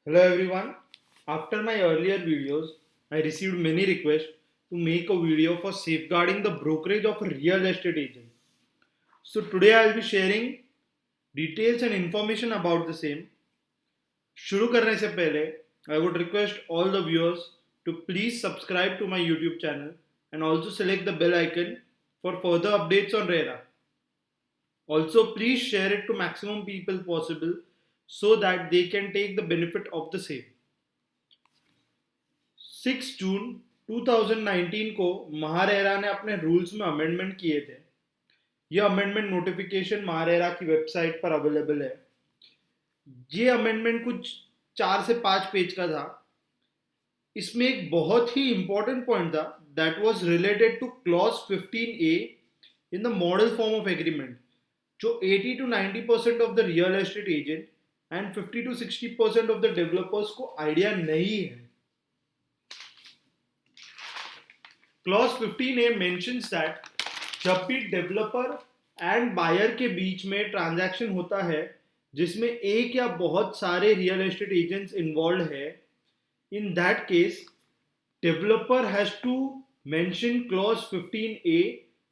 Hello everyone. After my earlier videos, I received many requests to make a video for safeguarding the brokerage of a real estate agent. So today I will be sharing details and information about the same. शुरू करने से पहले I would request all the viewers to please subscribe to my YouTube channel and also select the bell icon for further updates on RERA. Also, please share it to maximum people possible so that they can take the benefit of the same. 6 जून 2019 को महारेरा ने अपने rules में amendment किए थे। यह amendment notification MahaRERA की website पर available है। ये अमेंडमेंट कुछ 4 से 5 पेज का था। इसमें एक बहुत ही इंपॉर्टेंट पॉइंट था that was related two clause 15A in the model form of agreement, जो 80 to 90% of the real estate agent and 50 to 60% of the developers को आइडिया नहीं है। क्लॉज 15A मेंशंस दैट जब भी डेवलपर एंड बायर के बीच में transaction होता है जिसमें एक या बहुत सारे रियल एस्टेट एजेंट्स इन्वॉल्व है, in that case developer has to mention clause 15A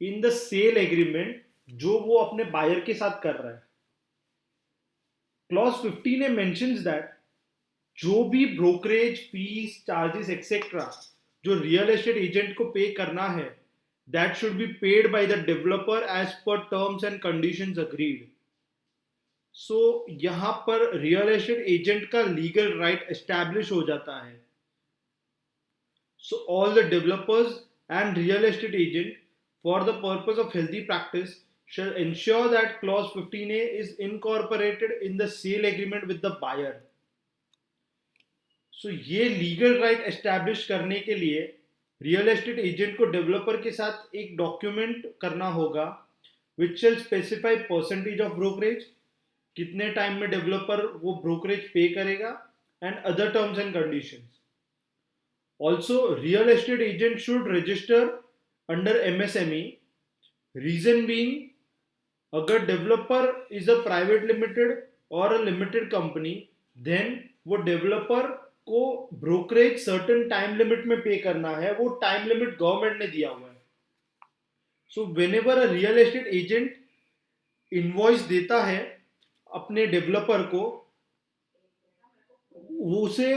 in the sale agreement जो वो अपने बायर के साथ कर रहा है। क्लॉज 15A मेंशंस दैट जो भी ब्रोकरेज फीस चार्जेस एक्सेट्रा जो रियल एस्टेट एजेंट को पे करना है, that should be paid by the developer as per terms and conditions agreed. So यहां पर रियल एस्टेट एजेंट का लीगल राइट एस्टैब्लिश हो जाता है। So all the developers and real estate agent for the purpose of healthy practice shall ensure that clause 15A is incorporated in the sale agreement with the buyer. So ये legal right establish करने के लिए real estate agent को developer के साथ एक document करना होगा which shall specify percentage of brokerage, कितने टाइम में डेवलपर वो ब्रोकरेज पे करेगा and other terms and conditions. Also real estate agent should register under MSME, reason being अगर developer is a private limited और a limited company then वो developer को brokerage certain time limit में पे करना है, वो टाइम लिमिट गवर्नमेंट ने दिया हुआ है। So whenever a real estate agent invoice देता है अपने डेवलपर को, वो उसे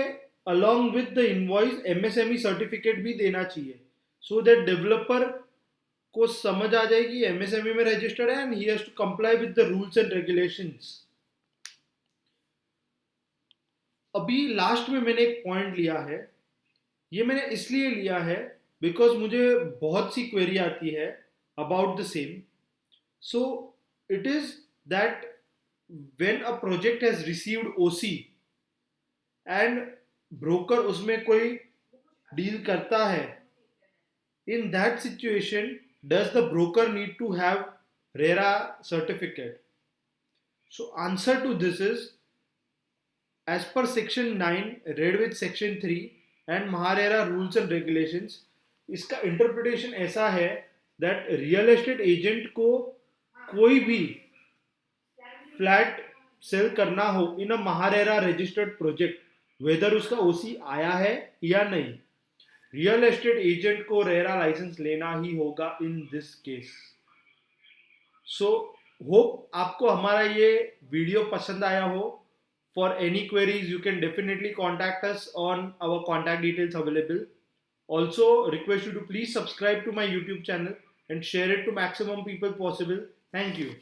along with the invoice MSME certificate भी देना चाहिए सो दैट डेवलपर को समझ आ जाएगी MSME में रजिस्टर्ड है and he has to comply with the rules and regulations. अभी लास्ट में मैंने एक पॉइंट लिया है, ये मैंने इसलिए लिया है बिकॉज मुझे बहुत सी क्वेरी आती है about the same. So it is that when a project has received OC and broker उसमें कोई डील करता है, in that situation does the broker need to have RERA certificate? So answer to this is as per section 9 read with section 3 and MahaRERA rules and regulations, इसका interpretation ऐसा है that real estate agent को कोई भी flat cell करना हो इन अ MahaRERA registered project, weather उसका OC आया है या नहीं, रियल एस्टेट एजेंट को रेरा लाइसेंस लेना ही होगा in this case. So hope आपको हमारा ये वीडियो पसंद आया हो। For any queries, you can definitely contact us on our contact details available. Also, request you to please subscribe to my YouTube channel and share it to maximum people possible. Thank you.